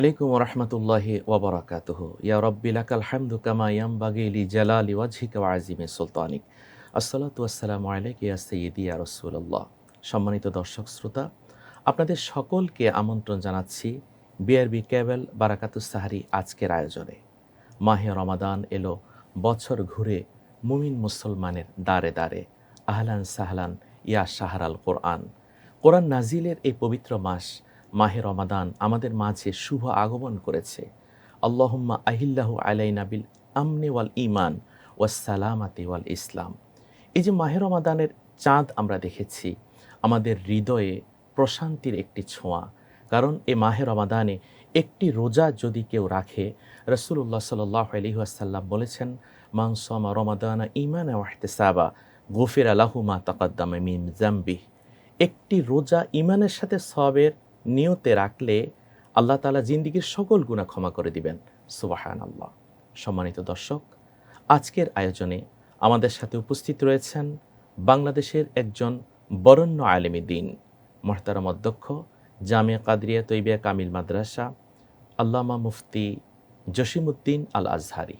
আলাইকুম রহমতুল্লাহি ওবরাকাতুহু ইয়া রব্বি লাকাল হামদু কামা ইয়ামবাগি লিজালালি ওয়াজহিকা ওয়া আযিমি সুলতানিক। আসসালাতু ওয়াসসালামু আলাইকা ইয়া সাইয়্যিদি ইয়া রাসূলুল্লাহ। সম্মানিত দর্শক শ্রোতা, আপনাদের সকলকে আমন্ত্রণ জানাচ্ছি বিআরবি কেবল বারাকাতুস সাহরি আজকের আয়োজনে। মাহে রমাদান এলো, বছর ঘুরে মুমিন মুসলমানের দাঁড়ে দাঁড়ে। আহলান সাহলান ইয়া শাহরাল কোরআন। কোরআন নাজিলের এই পবিত্র মাস মাহে রমাদান আমাদের মাঝে শুভ আগমন করেছে। আল্লাহুম্মা আহিল্লাহু আলাইনা বিল আমনি ওয়াল ঈমান ওয়াস সালামাতি ওয়াল ইসলাম। এই যে মাহে রমাদানের চাঁদ আমরা দেখেছি, আমাদের হৃদয়ে প্রশান্তির একটি ছোঁয়া। কারণ এই মাহে রমাদানে একটি রোজা যদি কেউ রাখে, রাসূলুল্লাহ সাল্লাল্লাহু আলাইহি ওয়াসাল্লাম বলেছেন, মান সামা রমাদানা ঈমানান ওয়া ইহতিসাবা গুফিরা লাহু মা তাকাদ্দামা মিন যামবিহি। একটি রোজা ঈমানের সাথে সওয়াবের নিয়তে রাখলে আল্লাহ তাআলা জিন্দেগীর সকল গুনাহ ক্ষমা করে দিবেন। সুবহানাল্লাহ। সম্মানিত দর্শক, আজকের আয়োজনে আমাদের সাথে উপস্থিত রয়েছেন বাংলাদেশের একজন বরেণ্য আলেমে দ্বীন, মুহতারাম অধ্যক্ষ জামিয়া কাদরিয়া তৈয়বিয়া কামিল মাদ্রাসা আল্লামা মুফতি জসিমউদ্দিন আল আজহারি।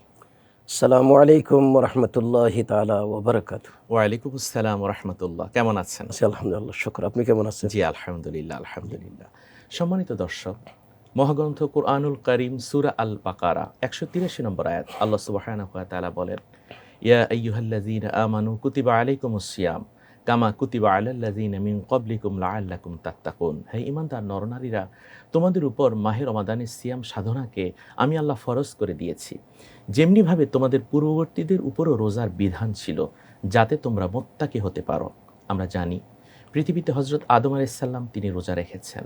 আসসালামু আলাইকুম রহমতুল্লাহি তাআলা ওয়া বারাকাতুহু। ওয়ালাইকুম আসসালাম রাহমাতুল্লাহ। কেমন আছেন? আলহামদুলিল্লাহ, শুকর। আপনি কেমন আছেন? জি আলহামদুলিল্লাহ, আলহামদুলিল্লাহ। সম্মানিত দর্শক, মহাগ্রন্থ কুরআনুল কারীম সূরা আল বাকারা ১৮৩ নম্বর আয়াত আল্লাহ সুবহানাহু ওয়া তাআলা বলেন, ইয়া আইয়ুহাল্লাযীনা আমানু কুতিবা আলাইকুমুস সিয়াম কামা কুতিবা আলাল্লাযীনা মিন ক্বাবলিকুম লাআল্লাকুম তাত্তাকুন। হে ঈমানদার নরনারীরা, তোমাদের উপর মাহে রমাদানের সিয়াম সাধনাকে আমি আল্লাহ ফরজ করে দিয়েছি, যেমনিভাবে তোমাদের পূর্ববর্তীদের উপরও রোজার বিধান ছিল, যাতে তোমরা মুত্তাকি হতে পারো। আমরা জানি পৃথিবীতে হযরত আদম আলাইহিস সালাম তিনি রোজা রেখেছেন।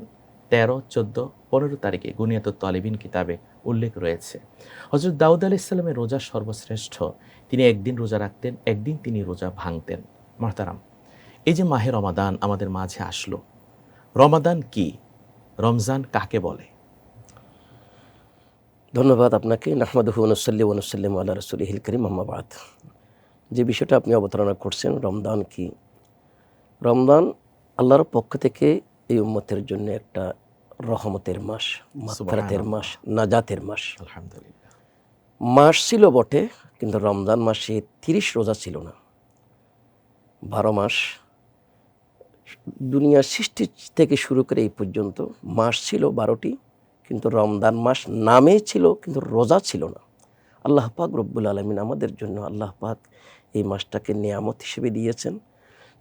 13, 14, 15 তারিখে গুনিয়াতুত তালিবিন কিতাবে উল্লেখ রয়েছে। হযরত দাউদ আলাইহিস সালামের রোজা সর্বশ্রেষ্ঠ। তিনি একদিন রোজা রাখতেন, একদিন তিনি রোজা ভাঙতেন। মুহতারাম, এই যে মাহে রমাদান আমাদের মাঝে আসলো, রমাদান কি? রমজান কাকে বলে? ধন্যবাদ আপনাকে। নাহমাদুহু ওয়া নুসাল্লি ওয়া নুসাল্লিমু আলা রাসূলিহিল কারীম, আম্মা বাদ। যে বিষয়টা আপনি অবতারণা করছেন, রমদান কি? রমদান আল্লাহর পক্ষ থেকে এই উম্মতের জন্য একটা রহমতের মাস, মাগফিরাতের মাস, নাজাতের মাস। আলহামদুলিল্লাহ। মাস ছিল বটে, কিন্তু রমজান মাসে 30 রোজা ছিল না। 12 মাস দুনিয়ার সৃষ্টি থেকে শুরু করে এই পর্যন্ত মাস ছিল 12টি, কিন্তু রমজান মাস নামে ছিল, কিন্তু রোজা ছিল না। আল্লাহ পাক রব্বুল আলামিন আমাদের জন্য আল্লাহ পাক এই মাসটাকে নিয়ামত হিসেবে দিয়েছেন,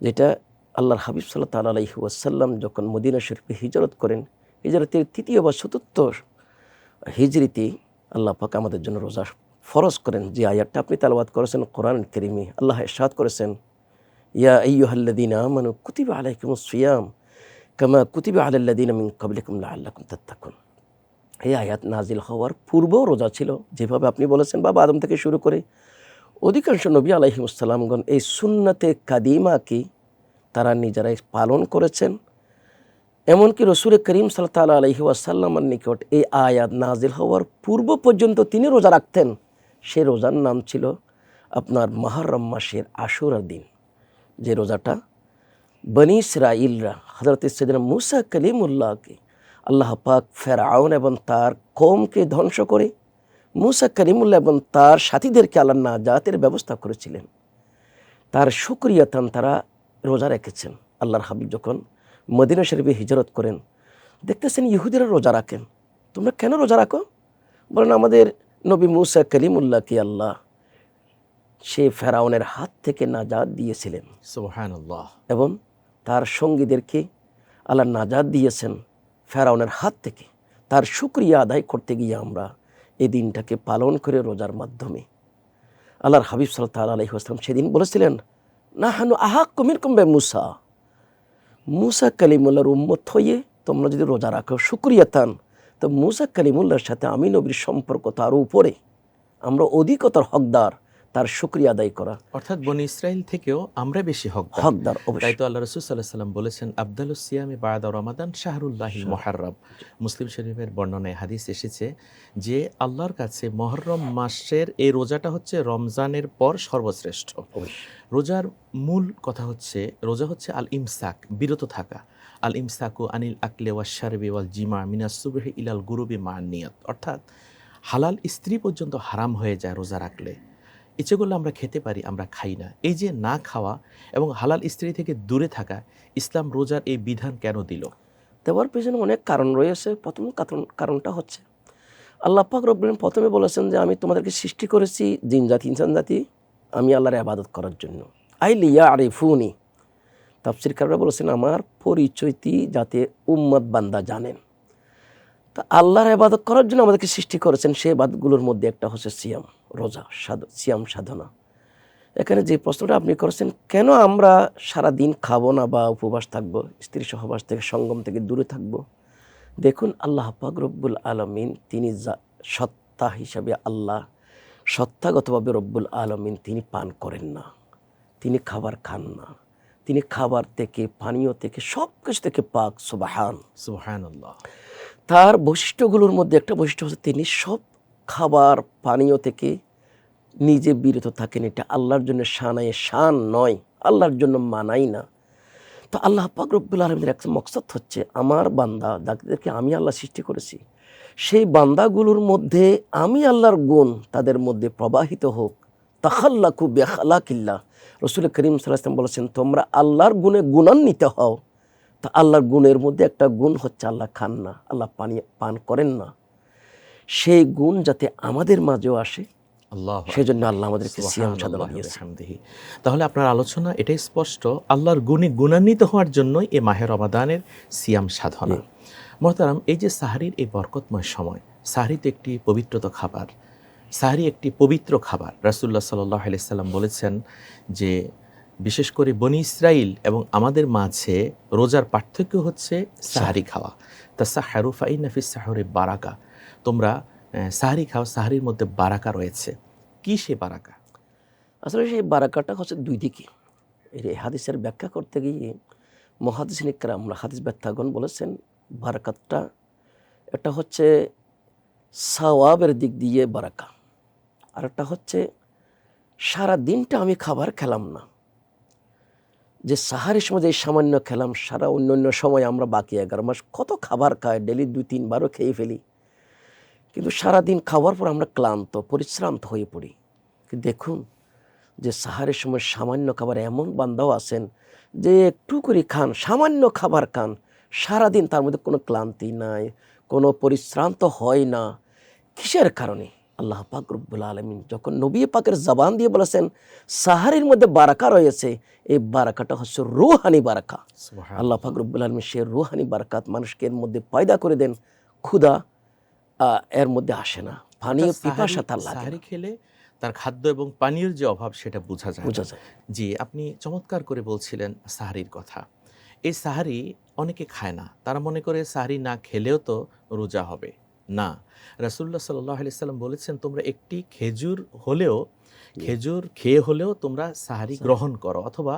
যেটা আল্লাহর হাবিব সাল্লাল্লাহু আলাইহি ওয়াসাল্লাম যখন মদিনা শরীফে হিজরত করেন, হিজরতের 3য় বা 4র্থ হিজরিতে আল্লাহ পাক আমাদের জন্য রোজা ফরজ করেন। যে আয়াতটা আপনি তেলাওয়াত করেছেন কোরআন কারীমে, আল্লাহ ইরশাদ করেছেন, ইয়া আইয়ুহাল্লাযীনা আমানু কুতিবা আলাইকুমুস সিয়াম কামা কুতিবা আলাল্লাযীনা মিন ক্বাবলিকুম লাআল্লাকুম তাত্তাকুন। এই আয়াত নাজিল হওয়ার পূর্বেও রোজা ছিল, যেভাবে আপনি বলেছেন, বাবা আদম থেকে শুরু করে অধিকাংশ নবী আলাইহিমুস সালামগণ এই সুন্নতে কাদিমাকে তারা নিজেরাই পালন করেছেন। এমনকি রাসূল করিম সাল্লাল্লাহু আলাইহি ওয়াসাল্লামের নিকট এই আয়াত নাজিল হওয়ার পূর্ব পর্যন্ত তিনি রোজা রাখতেন। সে রোজার নাম ছিল আপনার মুহররম মাসের আশুরার দিন, যে রোজাটা বনি ইসরাঈলরা হযরত সাইয়েদনা মূসা কালিমুল্লাহকে আল্লাহ পাক ফেরাউন এবং তার কওমকে ধ্বংস করে মূসা কালিমুল্লাহ এবং তার সাথীদেরকে আল্লাহ নাজাতের ব্যবস্থা করেছিলেন। তার শুকরিয়াতান তারা রোজা রেখেছেন। আল্লাহর হাবিব যখন মদিনা শরীফে হিজরত করেন, দেখতেছেন ইহুদিরা রোজা রাখেন। তোমরা কেন রোজা রাখো? বলেন, আমাদের নবী মূসা কালিমুল্লাহকে আল্লাহ সে ফেরাউনের হাত থেকে নাজাত দিয়েছিলেন, সুবহানাল্লাহ। এবং তার সঙ্গীদেরকে আল্লাহ নাজাত দিয়েছেন ফেরাউনের হাত থেকে। তার শুকরিয়া আদায় করতে গিয়ে আমরা এই দিনটাকে পালন করে রোজার মাধ্যমে আল্লাহর হাবিব সাল্লাল্লাহু আলাইহি ওয়াসাল্লাম সেদিন বলেছিলেন, নাহানু আহাক্কু মিনকুম বিমূসা, মূসা কালিমুল্লাহর উম্মত হয়ে তোমরা যদি রোজা রাখো শুকরিয়াতান, তো মূসা কালিমুল্লাহর সাথে আমি নবীর সম্পর্ক তার উপরে, আমরা অধিকতর হকদার তার শুকরিয়া আদায় করা। অর্থাৎ বনি ইসরাইল থেকেও আমরা বেশি হকদার। তাই তো আল্লাহ রাসূল সাল্লাল্লাহু আলাইহি ওয়াসাল্লাম বলেছেন, আফদালুস সিয়ামি বা'দা রমাদান শাহরুল্লাহিল মুহাররম। মুসলিম শরীফের বর্ণনায় হাদিস এসেছে যে আল্লাহর কাছে মুহররম মাসের এই রোজাটা হচ্ছে রমজানের পর সর্বশ্রেষ্ঠ। রোজার মূল কথা হচ্ছে, রোজা হচ্ছে আল ইমসাক, বিরত থাকা। আল ইমসাকু আনিল আকলে ওয়াশ শারবি ওয়াল জিমা মিনাস সুবহি ইলাল গুরুবি মা নিয়াত, অর্থাৎ হালাল স্ত্রী পর্যন্ত হারাম হয়ে যায় রোজা রাখলে। ইচ্ছেগুলো আমরা খেতে পারি, আমরা খাই না। এই যে না খাওয়া এবং হালাল স্ত্রী থেকে দূরে থাকা, ইসলাম রোজার এই বিধান কেন দিল? দেওয়ার পেছনে অনেক কারণ রয়েছে। প্রথম কারণটা হচ্ছে আল্লাহ পাক রব্বুল আলামিন প্রথমে বলেছেন যে আমি তোমাদেরকে সৃষ্টি করেছি জিন জাতি ইনসান জাতি আমি আল্লাহর ইবাদত করার জন্য। আই লিয়ারিফুনি, তাফসীরকাররা বলেছেন আমার পরিচয়টি যাতে উম্মত বান্দা জানেন। তা আল্লাহর ইবাদত করার জন্য আমাদেরকে সৃষ্টি করেছেন। সেই ইবাদতগুলোর মধ্যে একটা হচ্ছে সিয়াম, রোজা, সিয়াম সাধনা। এখানে যে প্রশ্নটা আপনি করেছেন, কেন আমরা সারা দিন খাবো না বা উপবাস থাকবো, স্ত্রী সহবাস থেকে সঙ্গম থেকে দূরে থাকবো? দেখুন, আল্লাহ পাক রব্বুল আলামিন তিনি সত্তা হিসাবে আল্লাহ, সত্তাগতভাবে রব্বুল আলামিন তিনি পান করেন না, তিনি খাবার খান না, তিনি খাবার থেকে, পানীয় থেকে, সব কিছু থেকে পাক। সুবহানাল্লাহ। তার বৈশিষ্ট্যগুলোর মধ্যে একটা বৈশিষ্ট্য হচ্ছে তিনি সব খাবার পানীয় থেকে নিজে বিরত থাকেন। এটা আল্লাহর জন্য শান নয়, আল্লাহর জন্য মানাই না। তো আল্লাহ পাক রব্বুল আলামিনের একটা মকসদ হচ্ছে আমার বান্দা যাদেরকে আমি আল্লাহ সৃষ্টি করেছি, সেই বান্দাগুলোর মধ্যে আমি আল্লাহর গুণ তাদের মধ্যে প্রবাহিত হোক। তাখাল্লাকু বিখালাকিল্লাহ, রাসূল করিম সাল্লাল্লাহু আলাইহি ওয়াসাল্লাম বলেছেন তোমরা আল্লাহর গুণে গুণান্বিত হও। তা আল্লাহর গুণের মধ্যে একটা গুণ হচ্ছে আল্লাহ খান না, আল্লাহ পান করেন না। সেই গুণ যাতে আমাদের মাঝেও আসে, সেই জন্য আল্লাহ আমাদেরকে সিয়াম সাধনা দিয়েছেন। তাহলে আপনার আলোচনা এটাই স্পষ্ট, আল্লাহর গুণে গুণান্বিত হওয়ার জন্যই এই মাহে রমাদানের সিয়াম সাধনা। মোহতারাম, এই যে সাহরির এই বরকতময় সময়, সাহরি তো একটি পবিত্রত খাবার, সাহরি একটি পবিত্র খাবার। রাসূলুল্লাহ সাল্লাল্লাহু আলাইহি সাল্লাম বলেছেন যে বিশেষ করে বনি ইসরাইল এবং আমাদের মাঝে রোজার পার্থক্য হচ্ছে সাহরি খাওয়া। তাসাহহারু ফাইন্না ফিস সাহরি বারাকা, তোমরা সাহরি খাও, সাহরির মধ্যে বারাকা রয়েছে। কি সে বারাকা? আসলে সেই বারাকাটা হচ্ছে দুই দিকে। এই হাদিসের ব্যাখ্যা করতে গিয়ে মুহাদ্দিসিন ইকরাম, হাদিস ব্যাখ্যাগণ বলেছেন বারাকাতটা এটা হচ্ছে সওয়াবের দিক দিয়ে বারাকা, আর একটা হচ্ছে সারা দিনটা আমি খাবার খেলাম না, যে সাহারির সময় যে সামান্য খেলাম, সারা অন্য সময় আমরা বাকি 11 মাস কত খাবার খাই, ডেলি 2-3 বারও খেয়ে ফেলি, কিন্তু সারাদিন খাওয়ার পর আমরা ক্লান্ত পরিশ্রান্ত হয়ে পড়ি। কিন্তু দেখুন যে সাহারের সময় সামান্য খাবার, এমন বান্দাও আছেন যে একটু করে খান, সামান্য খাবার খান, সারাদিন তার মধ্যে কোনো ক্লান্তি নাই, কোনো পরিশ্রান্ত হয় না। কিসের কারণে? আল্লাহ পাক রব্বুল আলামিন যখন নবী পাকের জবান দিয়ে বলেছেন সাহারির মধ্যে বারাকা রয়েছে, এই বারাকাটা হচ্ছে রূহানি বারাকা। আল্লাহ পাক রব্বুল আলামিন সে রূহানি বারাকাত মানুষকে এর মধ্যে পয়দা করে দেন। ক্ষুধা এর মধ্যে আসে না, পানীয় পিপাসা তার লাগে। সাহরি খেলে তার খাদ্য এবং পানীয়ের যে অভাব সেটা বোঝা যায়। জি, আপনি চমৎকার করে বলছিলেন সাহরির কথা। এই সাহরি অনেকে খায় না, তারা মনে করে সাহরি না খেলেও তো রোজা হবে না। রাসূলুল্লাহ সাল্লাল্লাহু আলাইহি সাল্লাম বলেছেন তোমরা একটি খেজুর খেয়ে হলেও তোমরা সাহরি গ্রহণ করো, অথবা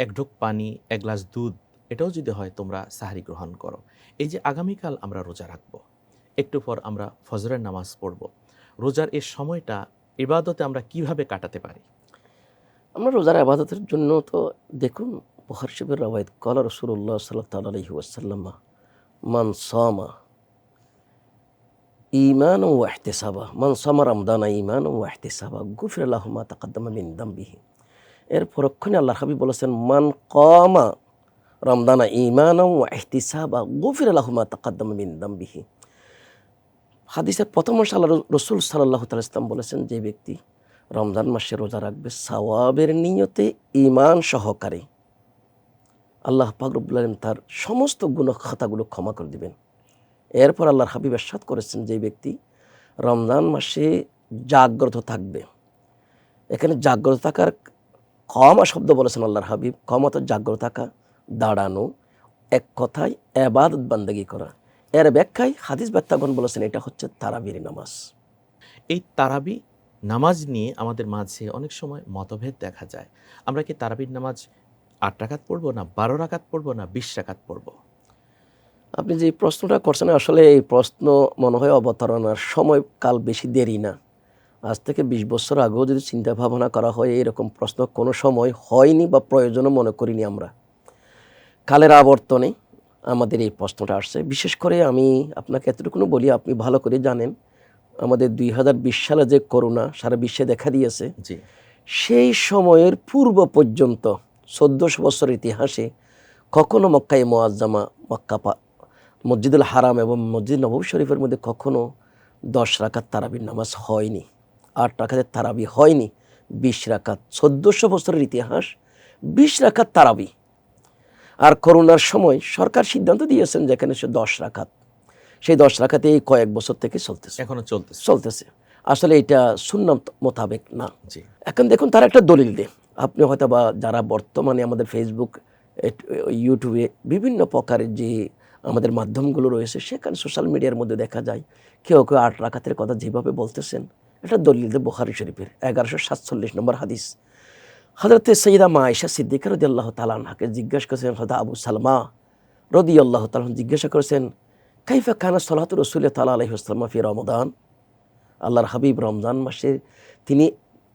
এক ঢোক পানি, এক গ্লাস দুধ, এটাও যদি হয় তোমরা সাহরি গ্রহণ করো। এই যে আগামীকাল আমরা রোজা রাখবো, একটু পর আমরা ফজরের নামাজ পড়ব, রোজার এই সময়টা ইবাদতে আমরা কিভাবে কাটাতে পারি? আমরা রোজার ইবাদতের জন্য তো দেখুন বুখারী শরীফের রওয়ায়াত, ক্বালা রাসূলুল্লাহ সাল্লাল্লাহু আলাইহি ওয়াসাল্লাম মান সামা ঈমানান ওয়া ইহতিসাবা, মান সামা রমাদানা ঈমানান ওয়া ইহতিসাবা গুফিরা লাহু মা তাকাদ্দামা মিন যামবিহি। এর পরক্ষণে আল্লাহর হাবিব বলেছেন মান কামা রমাদানা ঈমানান ওয়া ইহতিসাবা গুফিরা লাহু মা তাকাদ্দামা মিন যামবিহি। হাদিসের প্রথম অংশে আল্লাহ রসুল সাল্লাল্লাহু আলাইহি ওয়াসাল্লাম বলেছেন যে ব্যক্তি রমজান মাসে রোজা রাখবে সওয়াবের নিয়তে ঈমান সহকারে, আল্লাহ পাক রব্বুল আলামিন তার সমস্ত গুনাহখাতাগুলো ক্ষমা করে দিবেন। এরপর আল্লাহর হাবিব ইরশাদ করেছেন যে ব্যক্তি রমজান মাসে জাগ্রত থাকবে, এখানে জাগ্রত থাকার কমা শব্দ বলেছেন আল্লাহর হাবিব। কমা তো জাগ্রত থাকা, দাঁড়ানো, এক কথায় ইবাদত বান্দেগি করা। এর ব্যাখ্যায় হাদিস ব্যাখ্যাগণ বলেছেন এটা হচ্ছে তারাবির নামাজ। এই তারাবি নামাজ নিয়ে আমাদের মাঝে অনেক সময় মতভেদ দেখা যায়। আমরা কি তারাবির নামাজ 8 রাকাত পড়বো, না 12 রাকাত পড়বো, না 20 রাকাত পড়বো? আপনি যে প্রশ্নটা করছেন, আসলে এই প্রশ্ন মনে হয় অবতারণার সময়কাল বেশি দেরি না। আজ থেকে 20 বছর আগেও যদি চিন্তা ভাবনা করা হয়, এরকম প্রশ্ন কোনো সময় হয়নি বা প্রয়োজনও মনে করিনি আমরা। কালের আবর্তনে আমাদের এই প্রশ্নটা আসছে। বিশেষ করে আমি আপনাকে এতটুকুনো বলি, আপনি ভালো করে জানেন আমাদের 2020 সালে যে করোনা সারা বিশ্বে দেখা দিয়েছে, জি সেই সময়ের পূর্ব পর্যন্ত 1400 বছরের ইতিহাসে কখনো মক্কায়ে মুআজ্জামা, মসজিদুল হারাম এবং মসজিদ নববী শরীফের মধ্যে কখনো 10 রাকাত তারাবির নামাজ হয়নি, 8 রাকাতের তারাবি হয়নি, 20 রাকাত। 1400 বছরের ইতিহাস, 20 রাকাত তারাবি। আর করোনার সময় সরকার সিদ্ধান্ত দিয়েছেন যেখানে সে 10 রাকাত, সেই 10 রাকাতে এই কয়েক বছর থেকে এখনো চলতেছে। চলতেছে। আসলে এটা সুন্নাত মোতাবেক না। জি এখন দেখুন তার একটা দলিল দেয়। আপনি হয়তো বা যারা বর্তমানে আমাদের ফেসবুক, ইউটিউবে বিভিন্ন প্রকারের যে আমাদের মাধ্যমগুলো রয়েছে, সেখানে সোশ্যাল মিডিয়ার মধ্যে দেখা যায় কেউ কেউ 8 রাকাতের কথা যেভাবে বলতেছেন, এটা দলিল দেয় বুখারী শরীফের 1147 নম্বর হাদিস। হযরতে সৈয়দা মা আয়েশা সিদ্দিকা রাদিয়াল্লাহু তাআলা আনহাকে জিজ্ঞাসা করেছেন, হযরত আবু সালমা রাদিয়াল্লাহু তাআলা জিজ্ঞাসা করেছেন, কাইফা কানা সলাতু রাসূলিল্লাহি তাআলা আলাইহি ওয়াসাল্লাম ফি রমাদান, আল্লাহর হাবিব রমজান মাসে তিনি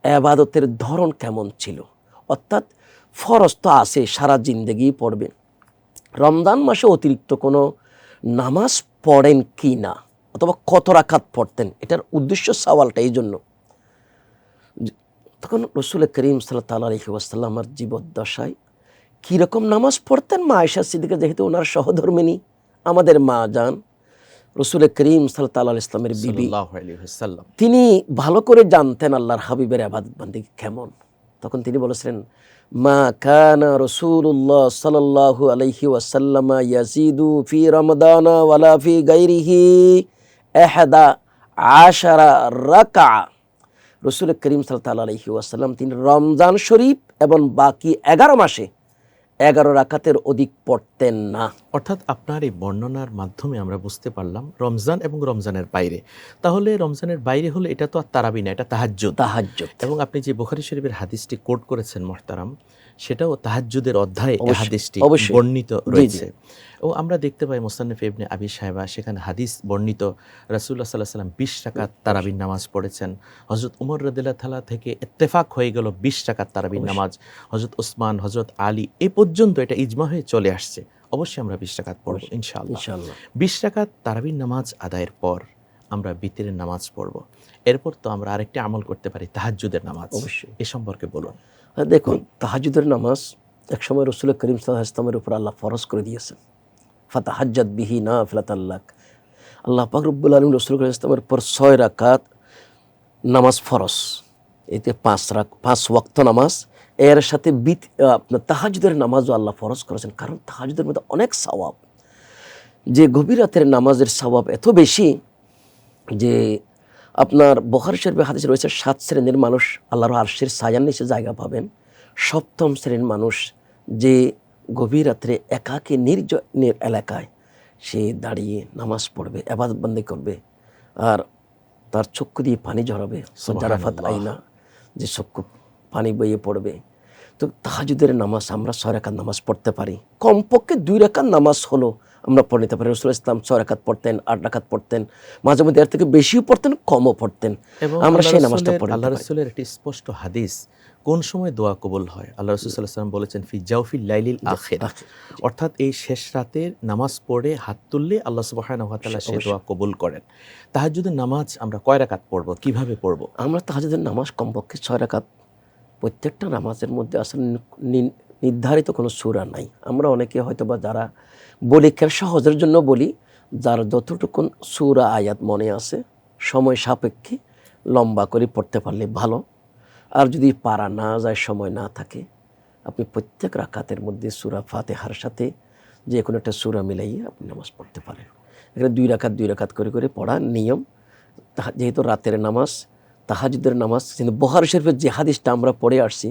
ইবাদতের ধরন কেমন ছিল। অর্থাৎ ফরজ তো আছে, সারা জিন্দেগি পড়বেন, রমজান মাসে অতিরিক্ত কোনো নামাজ পড়েন কি না, অথবা কত রাকাত পড়তেন, এটার উদ্দেশ্য সওয়ালটা এই জন্য। তখন রসুল করিম সাল্লাল্লাহু আলাইহি ওয়াসাল্লামের জীবদ্দশায় কীরকম নামাজ পড়তেন, মা আয়েশা সিদ্দিকা যেহেতু ওনার সহধর্মিণী, আমাদের মা যান রসুল করিম সাল্লাল্লাহু আলাইহি ইসলামের বিবি, সাল্লাল্লাহু আলাইহি ওয়াসাল্লাম তিনি ভালো করে জানতেন আল্লাহর হাবিবের ইবাদত বান্দিগি কেমন। তখন তিনি বলেছিলেন, মা কানা রাসূলুল্লাহ সাল্লাল্লাহু আলাইহি ওয়াসাল্লাম ইয়াজিদু ফি রমাদানা ওয়ালা ফি গায়রিহি 11 রাকা। রসুল করিম সাল্লাল্লাহু আলাইহি ওয়াসাল্লাম তিনি রমজান শরীফ এবং বাকি 11 মাসে 11 রাকাতের অধিক পড়তেন না। অর্থাৎ আপনার এই বর্ণনার মাধ্যমে আমরা বুঝতে পারলাম রমজান এবং রমজানের বাইরে। তাহলে রমজানের বাইরে হলে এটা তো আর তারাবি না, এটা তাহাজ্জুদ। এবং আপনি যে বুখারী শরীফের হাদিসটি কোট করেছেন মুহতারাম, সেটাও তাহাজ্জুদের অধ্যায়ে এই হাদিসটি বর্ণিত রয়েছে। এবং আমরা দেখতে পাই মুসান্নিফ ইবনে আবি শায়বা সেখানে হাদিস বর্ণিত, রাসূলুল্লাহ সাল্লাল্লাহু আলাইহি ওয়াসাল্লাম 20 রাকাত তারাবির নামাজ পড়েছেন। হযরত উমর রাদিয়াল্লাহু তাআলা থেকে ইত্তেফাক হয়ে গেল 20 রাকাত তারাবির নামাজ। হযরত ওসমান, হযরত আলী এ পর্যন্ত এটা ইজমা হয়ে চলে আসছে। অবশ্যই আমরা 20 রাকাত পড়ব ইনশাআল্লাহ। 20 রাকাত তারাবির নামাজ আদায়ের পর আমরা বিতরের নামাজ পড়ব। এরপর তো আমরা আরেকটি আমল করতে পারি, তাহাজ্জুদের নামাজ। অবশ্যই এ সম্পর্কে বলুন। দেখুন, তাহাজ্জুদের নামাজ একসময় রাসূল করিম সাল্লাল্লাহু আলাইহি ওয়াসাল্লামের উপর আল্লাহ ফরজ করে দিয়েছেন, ফাতাহাজ্জাদ বিহি নাফিলাতাল লাক। আল্লাহ পাক রব্বুল আলামিন রাসূল করিম সাল্লাল্লাহু আলাইহি ওয়াসাল্লামের উপর 6 রাকাত নামাজ ফরজ, এতে 5 ওয়াক্ত নামাজ, এর সাথে আপনার তাহাজ্জুদের নামাজও আল্লাহ ফরজ করেছেন। কারণ তাহাজ্জুদের মধ্যে অনেক সওয়াব, যে গভীর রাতের নামাজের সওয়াব এত বেশি যে আপনার বুখারী শরীফে হাদিস রয়েছে 7 শ্রেণীর মানুষ আল্লাহর আরশের ছায়ার নিচে জায়গা পাবেন। 7ম শ্রেণীর মানুষ যে গভীর রাত্রে একাকী নির্জন এলাকায় সে দাঁড়িয়ে নামাজ পড়বে, ইবাদত বন্দেগি করবে, আর তার চক্ষু দিয়ে পানি ঝরাবে, জারাফাত আইনা, যে চক্ষু পানি বইয়ে পড়বে। তো তাহাজ্জুদের নামাজ আমরা 6 রাকাত নামাজ পড়তে পারি, কমপক্ষে 2 রাকাত নামাজ হলো আমরা পড়ে নিতে পারি। রাসূল ইসলাম 6 রাকাত পড়তেন, 8 রাকাত পড়তেন, মাঝে মধ্যে এর থেকে বেশিও পড়তেন, কমও পড়তেন। আমরা সেই নামাজটা পড়ি। আল্লাহ রাসূলের একটি স্পষ্ট হাদিস কোন সময় দোয়া কবুল হয়, আল্লাহ রাসূল সাল্লাল্লাহু আলাইহি ওয়াসাল্লাম বলেছেন ফি জাওফিল লাইলিল আখির, অর্থাৎ এই শেষ রাতের নামাজ পড়ে হাত তুললে আল্লাহ সুবহানাহু ওয়া তাআলা সেই দোয়া কবুল করেন। তাহাজ্জুদের নামাজ আমরা কয় রাকাত পড়ব, কিভাবে পড়ব? আমরা তাহাজ্জুদের নামাজ কমপক্ষে 6 রাকাত। প্রত্যেকটা নামাজের মধ্যে আসলে নির্ধারিত কোনো সূরা নাই। আমরা অনেকে হয়তো বা যারা বলি, কেন সহজের জন্য বলি, যার যতটুকু সূরা আয়াত মনে আছে সময় সাপেক্ষে লম্বা করে পড়তে পারলে ভালো। আর যদি পারা না যায়, সময় না থাকে, আপনি প্রত্যেক রাকাতের মধ্যে সূরা ফাতিহার সাথে যে কোনো একটা সূরা মিলাইয়ে আপনি নামাজ পড়তে পারেন। এখানে 2 রাকাত করে করে পড়া নিয়ম। যেহেতু রাতের নামাজ, তাহাজ্জুদের নামাজ, কিন্তু বুখারী শরীফের যে হাদিসটা আমরা পড়ে আসছি,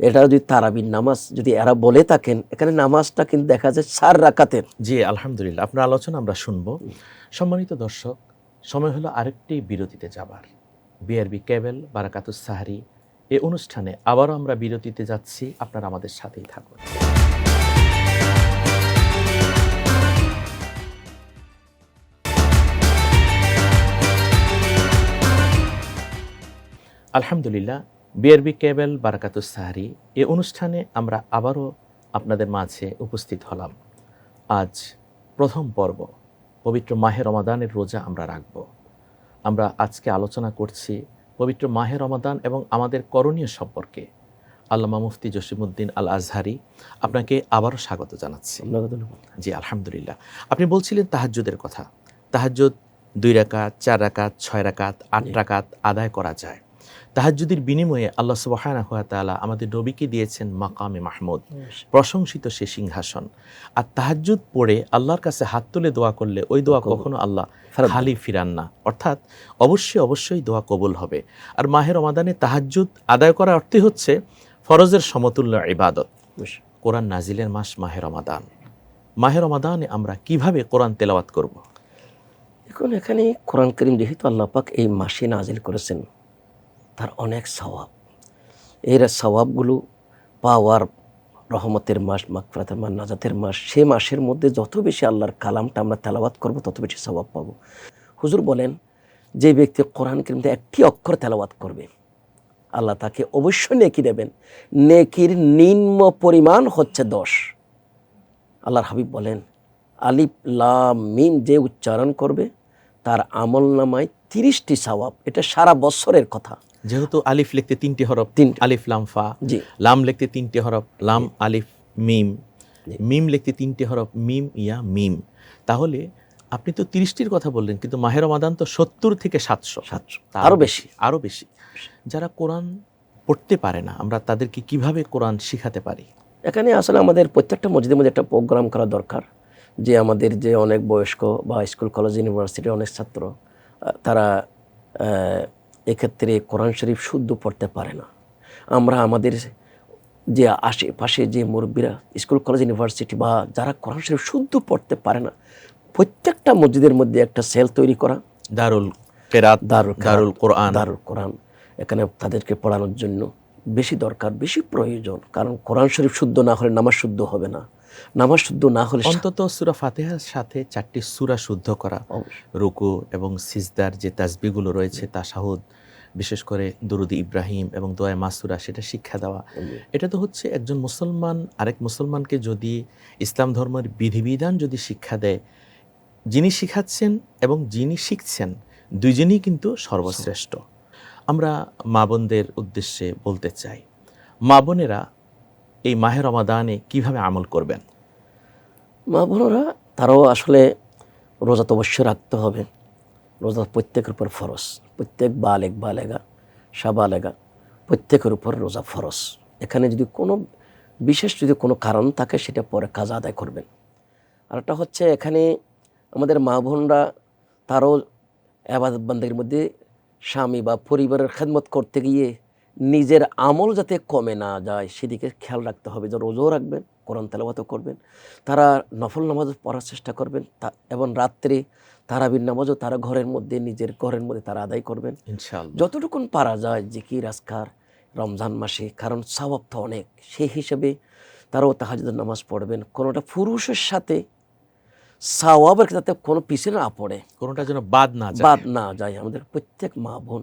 এটা যদি তারাবির নামাজ যদি এরা বলে থাকেন, এখানে নামাজটা কিন্তু দেখা যায় 4 রাকাতের। জি আলহামদুলিল্লাহ, আপনার আলোচনা আমরা শুনবো। সম্মানিত দর্শক, সময় হলো আরেকটি বিরতিতে যাবার। বিআরবি কেবল বারাকাতুস সাহরি এই অনুষ্ঠানে আবারও আমরা বিরতিতে যাচ্ছি, আপনারা আমাদের সাথেই থাকুন। আলহামদুলিল্লাহ, বিআরবি কেবল বারাকাতুস সাহরি এই অনুষ্ঠানে আমরা আবারও আপনাদের মাঝে উপস্থিত হলাম। আজ প্রথম পর্ব পবিত্র মাহে রমাদানের রোজা আমরা রাখব। আমরা আজকে আলোচনা করছি পবিত্র মাহে রমাদান এবং আমাদের করণীয় সম্পর্কে। আল্লামা মুফতি জসিমউদ্দিন আল আজহারি, আপনাকে আবারও স্বাগত জানাচ্ছি। জি আলহামদুলিল্লাহ। আপনি বলছিলেন তাহাজ্জুদের কথা। তাহাজ্জুদ 2 রাকাত, 4 রাকাত, 6 রাকাত, 8 রাকাত আদায় করা যায়। তাহাজ্জুদের বিনিময়ে আল্লাহ সুবহানাহু ওয়া তাআলা আমাদের নবীকে দিয়েছেন মাকামে মাহমুদ, প্রশংসিত সে সিংহাসন। আর তাহাজ্জুদ পড়ে আল্লাহর কাছে হাত তুলে দোয়া করলে ওই দোয়া কখনো আল্লাহ খালি ফিরান না, অর্থাৎ অবশ্যই দোয়া কবুল হবে। আর মাহে রমাদানে তাহাজ্জুদ আদায় করার অর্থই হচ্ছে ফরজের সমতুল্য ইবাদত। কোরআন নাজিলের মাস মাহে রমাদান। মাহে রমাদানে আমরা কিভাবে কোরআন তেলাওয়াত করব? এখন এখানে কোরআন কারীম যেহেতু আল্লাহ পাক এই মাসে নাজিল করেছেন, তার অনেক সওয়াব। এর সওয়াবগুলো পাওয়ার রহমতের মাস, মাগফিরাতের মাস, নাজাতের মাস, সে মাসের মধ্যে যত বেশি আল্লাহর কালামটা আমরা তেলাওয়াত করব তত বেশি সওয়াব পাবো। হুজুর বলেন, যে ব্যক্তি কোরআন কারীমে একটি অক্ষর তেলাওয়াত করবে আল্লাহ তাকে অবশ্যই নেকি দেবেন। নেকির নিম্ন পরিমাণ হচ্ছে 10। আল্লাহর হাবিব বলেন, আলিফ লাম মিম যে উচ্চারণ করবে তার আমল নামায় 30টি সওয়াব। এটা সারা বছরের কথা। যেহেতু আলিফ লিখতে 3টি হরফ, আলিফ লাম ফা, জি, লাম লিখতে 3টি হরফ, লাম আলিফ মিম, মিম লিখতে 3টি হরফ, মিম ইয়া মিম। তাহলে আপনি তো 30টির কথা বললেন, কিন্তু মাহে রমাদান তো 70 থেকে 700, আরো বেশি। যারা কোরআন পড়তে পারে না, আমরা তাদেরকে কিভাবে কোরআন শিখাতে পারি? এখানে আসলে আমাদের প্রত্যেকটা মসজিদের মধ্যে একটা প্রোগ্রাম করা দরকার, যে আমাদের যে অনেক বয়স্ক বা স্কুল কলেজ ইউনিভার্সিটির অনেক ছাত্র, তারা এক্ষেত্রে কোরআন শরীফ শুদ্ধ পড়তে পারে না। আমরা আমাদের যে আশেপাশে যে মুরব্বীরা স্কুল কলেজ ইউনিভার্সিটি বা যারা কোরআন শরীফ শুদ্ধ পড়তে পারে না, প্রত্যেকটা মসজিদের মধ্যে একটা সেল তৈরি করা, দারুল কোরআন, এখানে তাদেরকে পড়ানোর জন্য বেশি দরকার, বেশি প্রয়োজন। কারণ কোরআন শরীফ শুদ্ধ না হলে নামাজ শুদ্ধ হবে না। নামাজ শুদ্ধ না হলে অন্তত সূরা ফাতিহার সাথে 4টি সূরা শুদ্ধ করা, রুকু এবং সিজদার যে তাসবিহগুলো রয়েছে, তাশাহুদ, বিশেষ করে দুরুদ ইব্রাহিম এবং দোয়া মাসুরা, সেটা শিক্ষা দেওয়া। এটা তো হচ্ছে একজন মুসলমান আরেক মুসলমানকে যদি ইসলাম ধর্মের বিধিবিধান যদি শিক্ষা দেয়, যিনি শিখাচ্ছেন এবং যিনি শিখছেন দুইজনই কিন্তু সর্বশ্রেষ্ঠ। আমরা মা বোনদের উদ্দেশ্যে বলতে চাই, মা বোনেরা এই মাহে রমাদানে কিভাবে আমল করবেন? মা বোনেরা তারাও আসলে রোজা তো অবশ্যই রাখতে হবে। রোজা প্রত্যেকের উপর ফরজ। প্রত্যেক বালেগা সাবালেগা প্রত্যেকের উপর রোজা ফরজ। এখানে যদি কোনো বিশেষ যদি কোনো কারণ থাকে সেটা পরে কাজা আদায় করবেন। আর একটা হচ্ছে, এখানে আমাদের মা বোনরা তারও ইবাদত বান্দেগীর মধ্যে স্বামী বা পরিবারের খেদমত করতে গিয়ে নিজের আমল যাতে কমে না যায় সেদিকে খেয়াল রাখতে হবে। যে রোজাও রাখবেন, কোরআন তেলাওয়াতও করবেন, তারা নফল নামাজও পড়ার চেষ্টা করবেন, এবং রাত্রে তারাবির নামাজও তারা ঘরের মধ্যে, নিজের ঘরের মধ্যে তারা আদায় করবেন ইনশাআল্লাহ। যতটুকুন পারা যায় জিকির আজকার রমজান মাসে, কারণ সওয়াব তো অনেক, সেই হিসেবে তারাও তাহাজ্জুদের নামাজ পড়বেন। কোনোটা পুরুষের সাথে সওয়াবের যাতে কোনো পিছনে না পড়ে, কোনোটা যেন বাদ না যায়। আমাদের প্রত্যেক মা বোন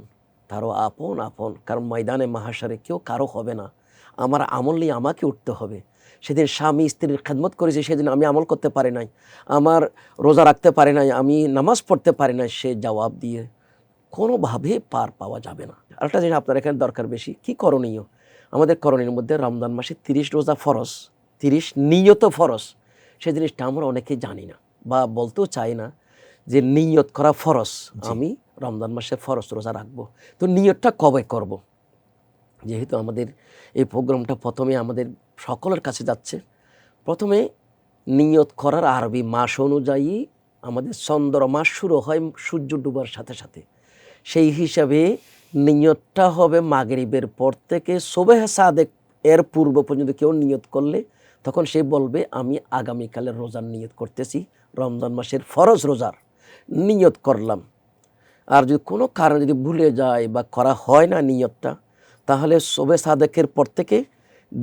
তারও আপন, কারণ ময়দানে মাহাশারে কেউ কারো হবে না। আমার আমল নিয়ে আমাকে উঠতে হবে। সেদিন স্বামী স্ত্রীর খেদমত করেছে, সেদিন আমি আমল করতে পারি নাই, আমার রোজা রাখতে পারি নাই, আমি নামাজ পড়তে পারি নাই, সে জবাব দিয়ে কোনোভাবে পার পাওয়া যাবে না। আরেকটা জিনিস আপনার এখানে দরকার বেশি, কি করণীয়? আমাদের করণীর মধ্যে রমজান মাসে 30 রোজা ফরজ, 30 নিয়ত ফরজ। সেই জিনিসটা আমরা অনেকেই জানি না বা বলতেও চাই না, যে নিয়ত করা ফরজ, আমি রমজান মাসে ফরজ রোজা রাখবো। তো নিয়তটা কবে করব? যেহেতু আমাদের এই প্রোগ্রামটা প্রথমে আমাদের সকলের কাছে যাচ্ছে, প্রথমে নিয়ত করার আরবি মাস অনুযায়ী আমাদের চন্দ্র মাস শুরু হয় সূর্য ডুবার সাথে সাথে। সেই হিসাবে নিয়তটা হবে মাগরিবের পর থেকে সুবহে সাদেক এর পূর্ব পর্যন্ত কেউ নিয়ত করলে তখন সে বলবে আমি আগামীকালের রোজার নিয়ত করতেছি, রমজান মাসের ফরজ রোজার নিয়ত করলাম। আর যদি কোনো কারণে যদি ভুলে যায় বা করা হয় না নিয়তটা, তাহলে সুবহে সাদেকের পর থেকে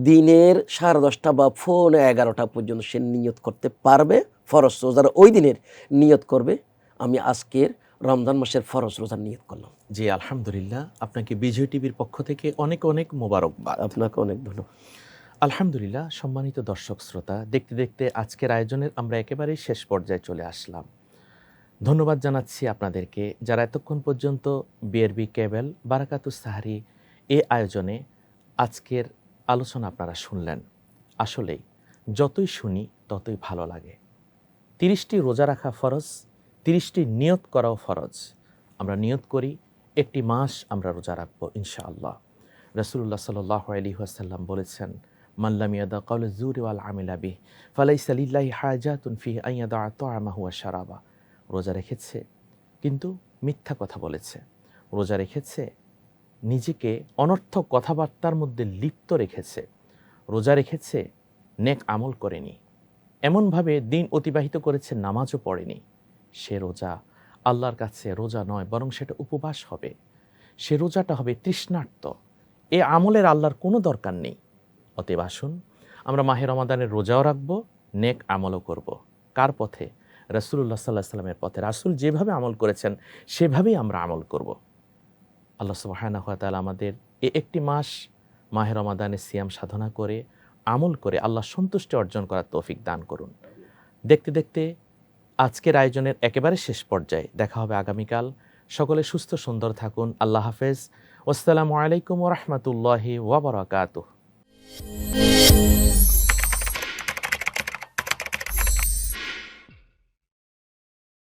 দিনের 10:30 বা 11:30 পর্যন্ত সে নিয়ত করতে পারবে ফরজ রোজার। ওই দিনের নিয়ত করবে আমি আজকের রমজান মাসের ফরজ রোজার নিয়ত করলাম। জি আলহামদুলিল্লাহ, আপনাকে বিজয় টিভির পক্ষ থেকে অনেক অনেক মোবারকবাদ। আপনাকে অনেক ধন্যবাদ। আলহামদুলিল্লাহ, সম্মানিত দর্শক শ্রোতা, দেখতে দেখতে আজকের আয়োজনের আমরা একেবারেই শেষ পর্যায়ে চলে আসলাম। ধন্যবাদ জানাচ্ছি আপনাদেরকে যারা এতক্ষণ পর্যন্ত বিআরবি কেবল বারাকাতুস সাহারি এই আয়োজনে আজকের আলোচনা আপনারা শুনলেন। আসলেই যতই শুনি ততই ভালো লাগে। 30টি রোজা রাখা ফরজ, 30টি নিয়ত করাও ফরজ। আমরা নিয়ত করি একটি মাস আমরা রোজা রাখবো ইনশাআল্লাহ। রাসূলুল্লাহ সাল্লাল্লাহু আলাইহি ওয়াসাল্লাম বলেছেন, মান লাম ইয়াদা কাওলা যুরি ওয়াল আমিলা বিহি ফালাইসা লিল্লাহি হাজাতুন ফিহি আন ইয়াদা তা'আমাহু ওয়া শারাবা। রোজা রেখেছে কিন্তু মিথ্যা কথা বলেছে, রোজা রেখেছে নিজেকে অনর্থক কথাবার্তার মধ্যে লিপ্ত রেখেছে, রোজা রেখেছে নেক আমল করেনি, এমনভাবে দিন অতিবাহিত করেছে নামাজও পড়েনি, সে রোজা আল্লাহর কাছে রোজা নয়, বরং সেটা উপবাস হবে। সে রোজাটা হবে তৃষ্ণার্ত। এ আমলের আল্লাহর কোনো দরকার নেই। অতএব আসুন আমরা মাহে রমাদানের রোজাও রাখবো, নেক আমলও করব। কার পথে? রাসূলুল্লাহ সাল্লাল্লাহু আলাইহি ওয়াসাল্লামের পথে। রাসূল যেভাবে আমল করেছেন সেভাবেই আমরা আমল করব। আল্লাহ সুবহানাহু ওয়া তাআলা আমাদের একটি মাস মাহে রমাদানের সিয়াম সাধনা করে আমল করে আল্লাহ সন্তুষ্টি অর্জন করার তৌফিক দান করুন। দেখতে দেখতে আজকের আয়োজনের একেবারে শেষ পর্যায়ে। দেখা হবে আগামীকাল। সকলে সুস্থ সুন্দর থাকুন। আল্লাহ হাফেজ। আসসালামু আলাইকুম ওয়া রাহমাতুল্লাহি ওয়া বারাকাতুহু।